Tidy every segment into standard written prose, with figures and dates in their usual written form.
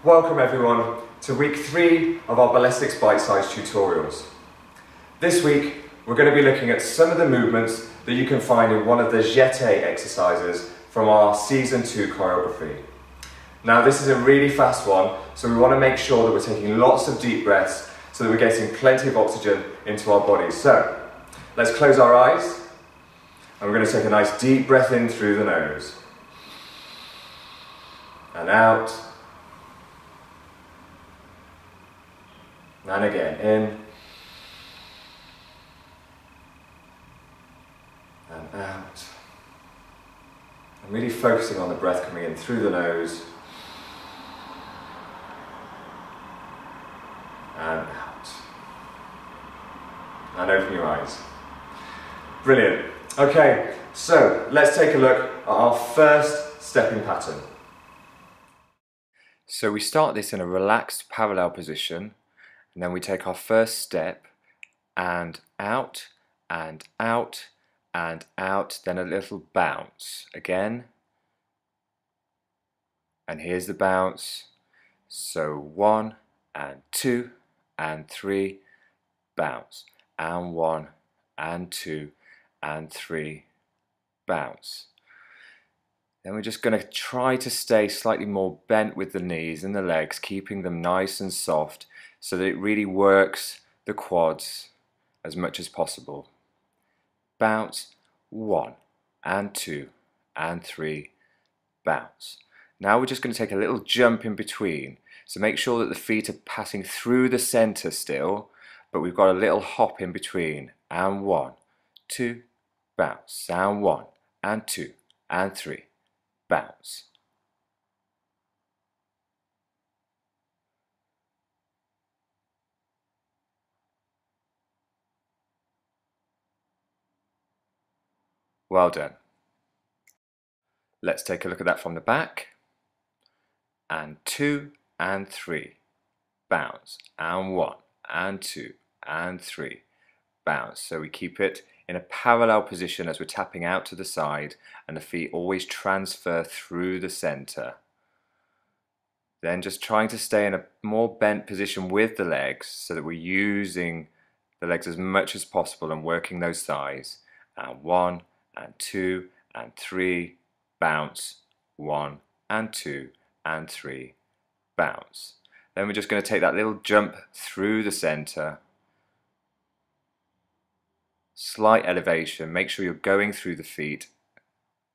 Welcome everyone to week 3 of our Ballistics Bitesize tutorials. This week we're going to be looking at some of the movements that you can find in one of the Jete exercises from our season 2 choreography. Now this is a really fast one, so we want to make sure that we're taking lots of deep breaths so that we're getting plenty of oxygen into our bodies. So let's close our eyes and we're going to take a nice deep breath in through the nose and out. And again, in and out. I'm really focusing on the breath coming in through the nose and out. And open your eyes. Brilliant. Okay, so let's take a look at our first stepping pattern. So we start this in a relaxed parallel position. And then we take our first step and out, and out, and out, then a little bounce again. And here's the bounce. So 1 and 2 and 3, bounce. And 1 and 2 and 3, bounce. Then we're just going to try to stay slightly more bent with the knees and the legs, keeping them nice and soft, so that it really works the quads as much as possible. Bounce, 1 and 2 and 3, bounce. Now we're just going to take a little jump in between, so make sure that the feet are passing through the center still, but we've got a little hop in between. And 1, 2, bounce, and 1 and 2 and 3, bounce. Well done. Let's take a look at that from the back. And 2 and 3, bounce. And 1 and 2 and 3, bounce. So we keep it in a parallel position as we're tapping out to the side, and the feet always transfer through the center. Then just trying to stay in a more bent position with the legs so that we're using the legs as much as possible and working those thighs. And 1 and 2 and 3, bounce, 1 and 2 and 3, bounce. Then we're just going to take that little jump through the center, slight elevation, make sure you're going through the feet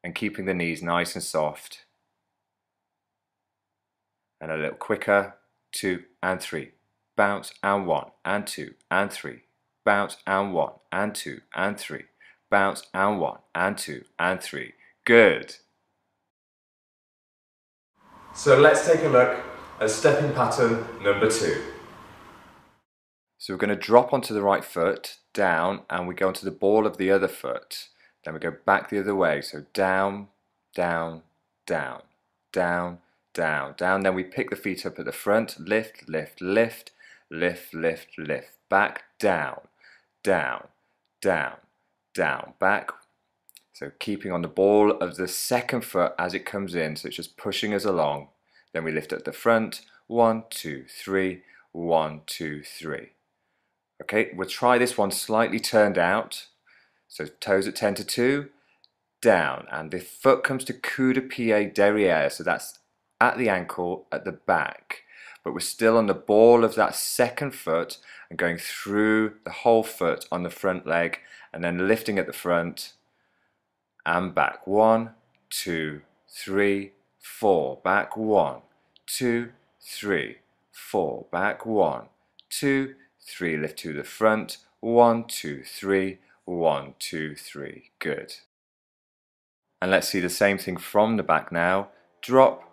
and keeping the knees nice and soft. And a little quicker, 2 and 3, bounce, and 1 and 2 and 3, bounce, and 1 and 2 and 3, bounce, and 1 and 2 and 3. Good. So let's take a look at stepping pattern number 2. So we're going to drop onto the right foot, down, and we go onto the ball of the other foot. Then we go back the other way. So down, down, down, down, down, down. Then we pick the feet up at the front, lift, lift, lift, lift, lift, lift, back, down, down, down, down, back. So keeping on the ball of the second foot as it comes in, so it's just pushing us along. Then we lift at the front, 1, 2, 3, 1, 2, 3. Okay, we'll try this one slightly turned out. So toes at 10 to 2, down, and the foot comes to coup de pied derrière, so that's at the ankle at the back. But we're still on the ball of that second foot and going through the whole foot on the front leg, and then lifting at the front and back. 1, 2, 3, 4, back. 1, 2, 3, 4, back. 1, 2, 3, lift to the front. 1, 2, 3, 1, 2, 3. Good. And let's see the same thing from the back now. Drop,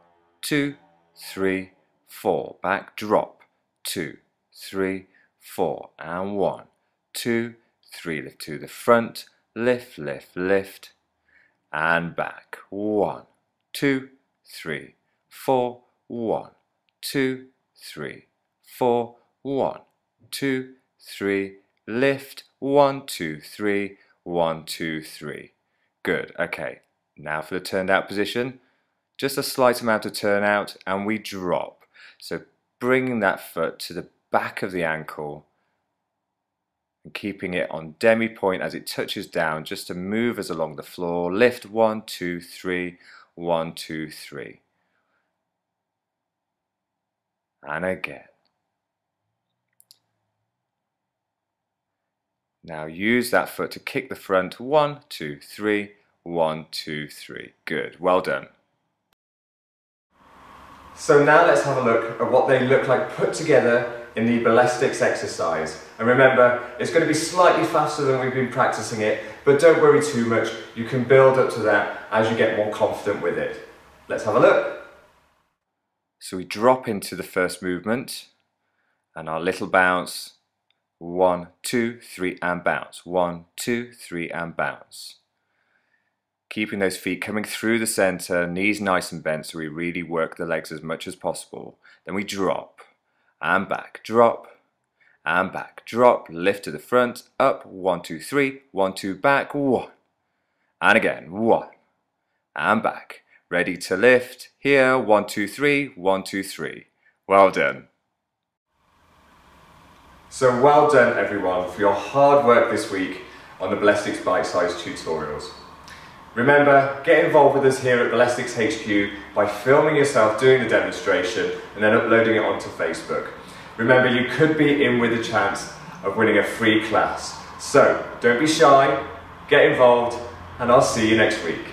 2, 3, 4, back, drop, 2, 3, 4, and 1, 2, 3, lift to the front, lift, lift, lift, and back. 1, 2, 3, 4, 1, 2, 3, 4, 1, 2, 3, lift, 1, 2, 3, 1, 2, 3. Good. Okay. Now for the turned out position. Just a slight amount of turn out and we drop. So bringing that foot to the back of the ankle and keeping it on demi point as it touches down, just to move us along the floor. Lift 1, 2, 3, 1, 2, 3. And again. Now use that foot to kick the front. 1, 2, 3, 1, 2, 3. Good, well done. So now let's have a look at what they look like put together in the ballistics exercise. And remember, it's going to be slightly faster than we've been practicing it, but don't worry too much. You can build up to that as you get more confident with it. Let's have a look. So we drop into the first movement and our little bounce. 1, 2, 3 and bounce. 1, 2, 3 and bounce. Keeping those feet coming through the center, knees nice and bent, so we really work the legs as much as possible. Then we drop and back, drop and back, drop, lift to the front, up, 1, 2, 3, 1, 2, back, 1. And again, 1 and back. Ready to lift, here, 1, 2, 3, 1, 2, 3. Well done. So well done everyone for your hard work this week on the Ballistics Bitesize tutorials. Remember, get involved with us here at Ballistics HQ by filming yourself doing the demonstration and then uploading it onto Facebook. Remember, you could be in with a chance of winning a free class. So don't be shy, get involved, and I'll see you next week.